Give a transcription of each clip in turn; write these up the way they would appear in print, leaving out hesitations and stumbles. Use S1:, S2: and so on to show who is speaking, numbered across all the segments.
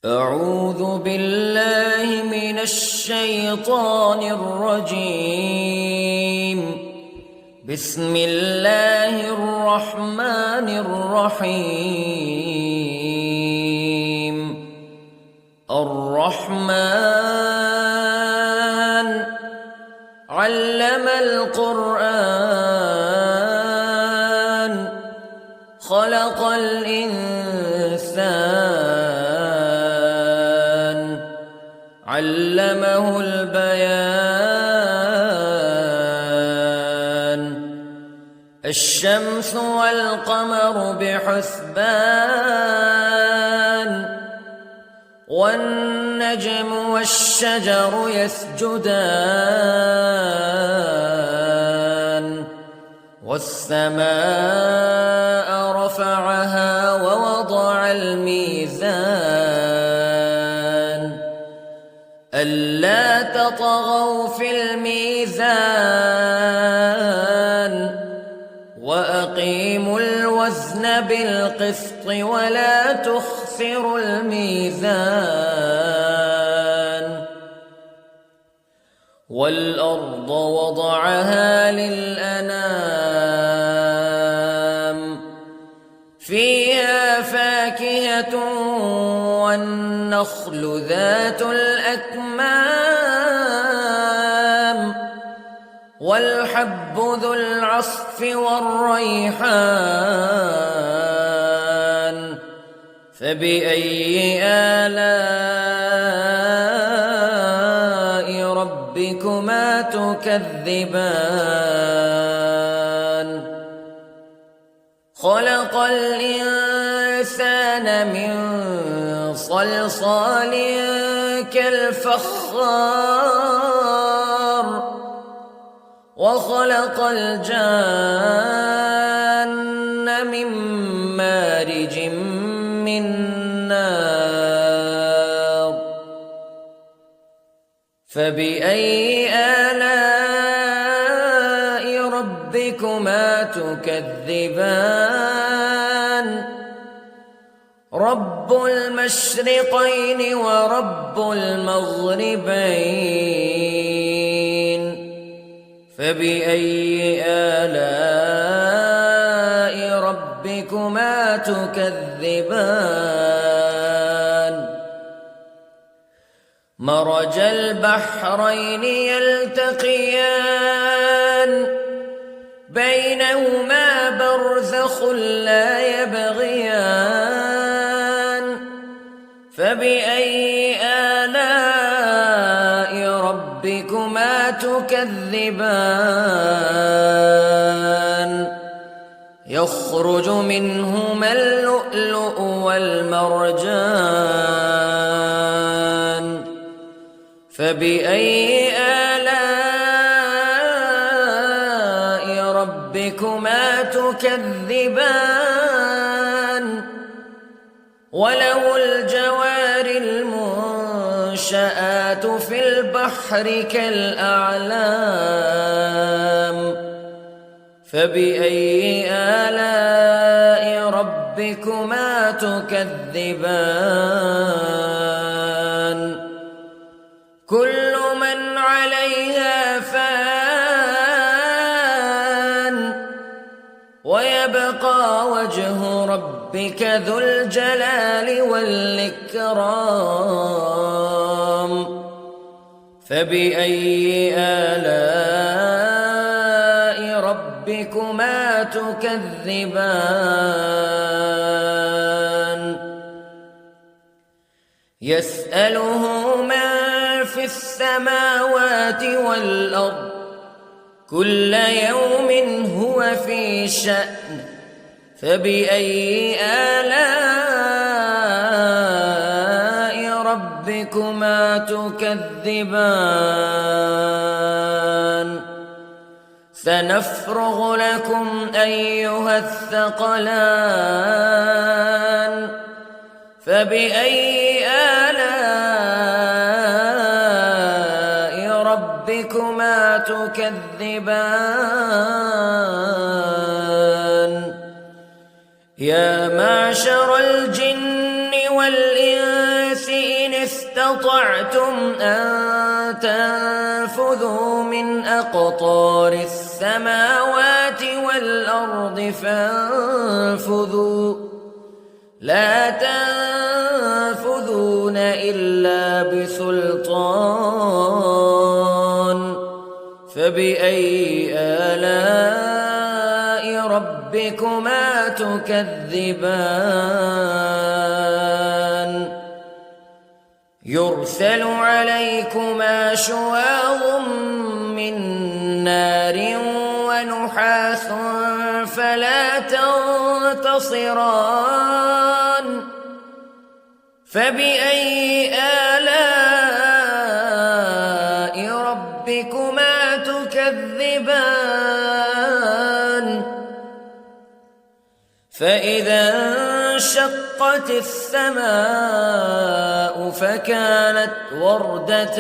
S1: أعوذ بالله من الشيطان الرجيم. بسم الله الرحمن الرحيم. الرحمن علم القرآن خلق الإنسان علمه البيان. الشمس والقمر بحسبان والنجم والشجر يسجدان والسماء رفعها ووضع الميزان ألا تطغوا في الميزان وأقيموا الوزن بالقسط ولا تخسروا الميزان. والأرض وضعها للأنام فيها فاكهة والنخل ذات الأكمام والحب ذو العصف والريحان فبأي آلاء ربكما تكذبان. خلق الإنسان من صلصال كالفخار وخلق الجان من مارج من نار فبأي آلاء ربكما تكذبان. رب المشرقين ورب المغربين فبأي آلاء ربكما تكذبان. مرج البحرين يلتقيان بينهما برزخ لا يبغيان فبأي آلاء ربكما تكذبان. يخرج منهما اللؤلؤ والمرجان فبأي آلاء ربكما تكذبان. وله الجوار المنشآت في البحر كالأعلام فبأي آلاء ربكما تكذبان. كل من عليها فان ويبقى وجه ربك ذو الجلال والإكرام فبأي آلاء ربكما تكذبان. يسأله من في السماوات والأرض كل يوم هو في شأن فبأي آلاء ربكما تكذبان. سنفرغ لكم أيها الثقلان فبأي آلاء ربكما تكذبان. يا معشر الجن والإنس استطعتم أن تنفذوا من أقطار السماوات والأرض فانفذوا لا تنفذون إلا بسلطان فبأي آلاء ربكما تكذبان يرسل عليكما شواظ من نار ونحاس فلا تنتصران فبأي آلاء ربكما تكذبان فإذا انشقت السماء فكانت وردة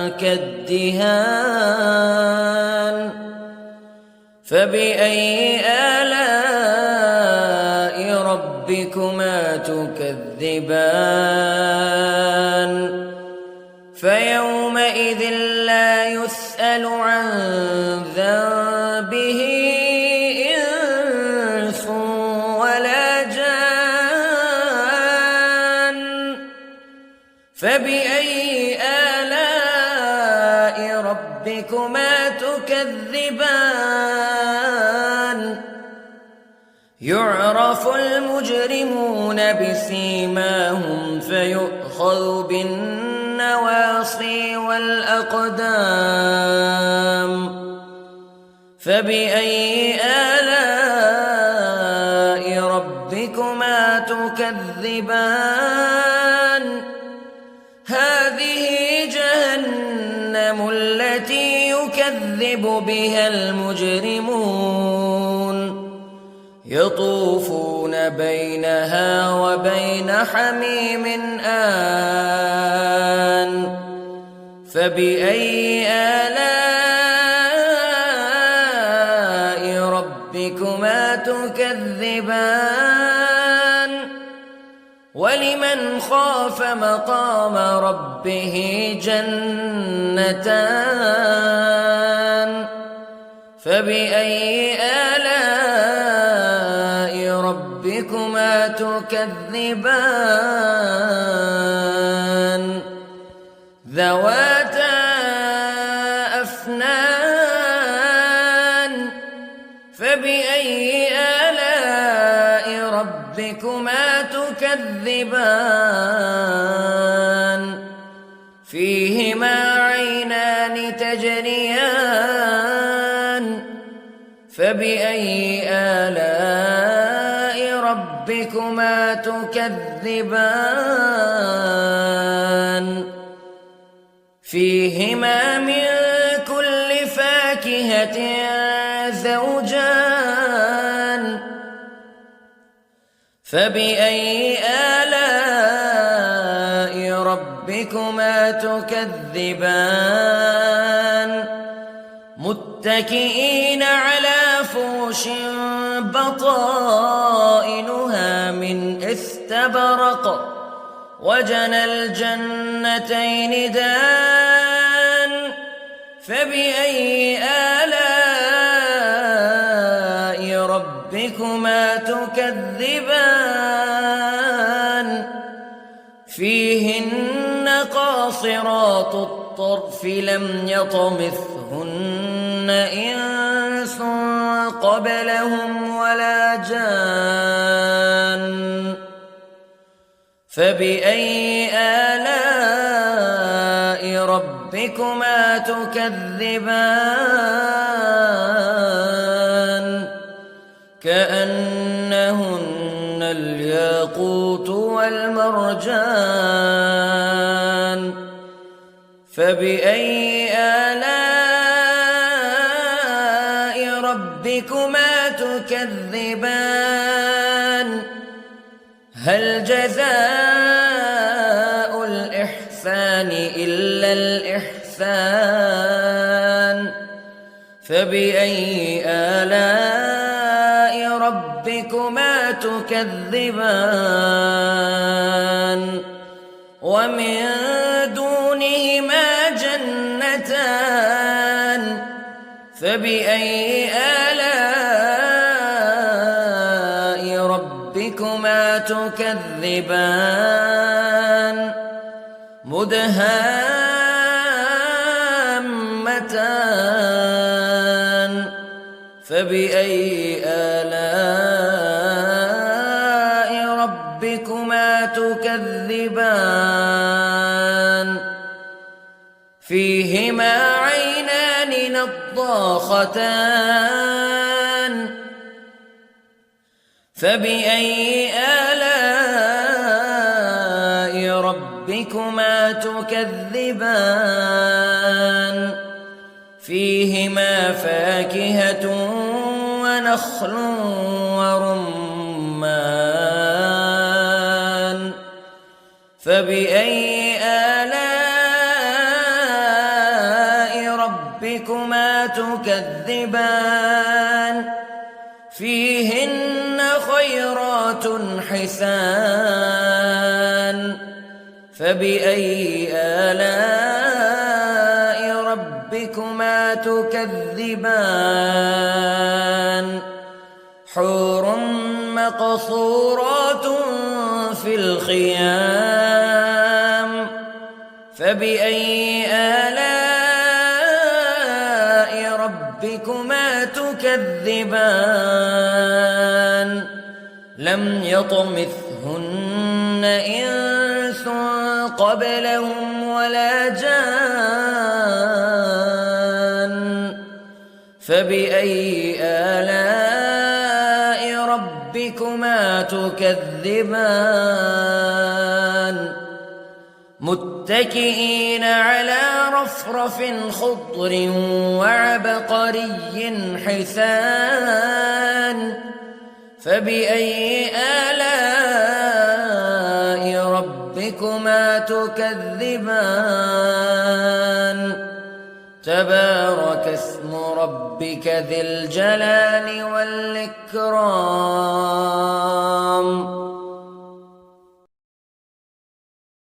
S1: كالدهان فبأي آلاء ربكما تكذبان فيومئذ لا يسأل عن ذنبه إنس ولا جان فبأي آلاء ربكما تكذبان يعرف المجرمون بسيماهم فيؤخذ بالنواصي والأقدام فبأي آلاء ربكما تكذبان هذه جهنم التي يكذب بها المجرمون يطوفون بينها وبين حميم آن فبأي آلاء ربكما تكذبان ولمن خاف مقام ربه جنتان فبأي آلاء ربكما تكذبان ذواتا أفنان فبأي آلاء ربكما تكذبان فيهما عينان تجريان فبأي آلاء ربكما تكذبان فيهما من كل فاكهة زوجان فبأي آلاء ربكما تكذبان متكئين على فرش بطائنها من استبرق وجنى الجنتين دان فبأي آلاء ربكما تكذبان فيهن قاصرات الطرف لم يطمثهن إنس قبلهم ولا جان فبأي آلاء ربكما تكذبان كأنهن الياقوت والمرجان فبأي آلاء ربكما تكذبان هل جزاء الإحسان إلا الإحسان فبأي آلاء ربكما تكذبان ومن دونهما جنتان فبأي آلاء ربكما تكذبان مدهامتان فبأي آلاء ربكما تكذبان فيهما عينان نضاختان فبأي آلاء ربكما تكذبان فيهما فاكهة ونخل ورمان فبأي آلاء ربكما تكذبان فيهن خيرات حسان فبأي آلاء ربكما تكذبان حور مقصورات في الخيام فبأي آلاء ربكما تكذبان لم يطمثهن إنس قبلهم ولا جان فبأي آلاء ربكما تكذبان متكئين على رفرف خضر وعبقري حسان فبأي آلاء ربكما تكذبان تبارك اسم ربك ذي الجلال والإكرام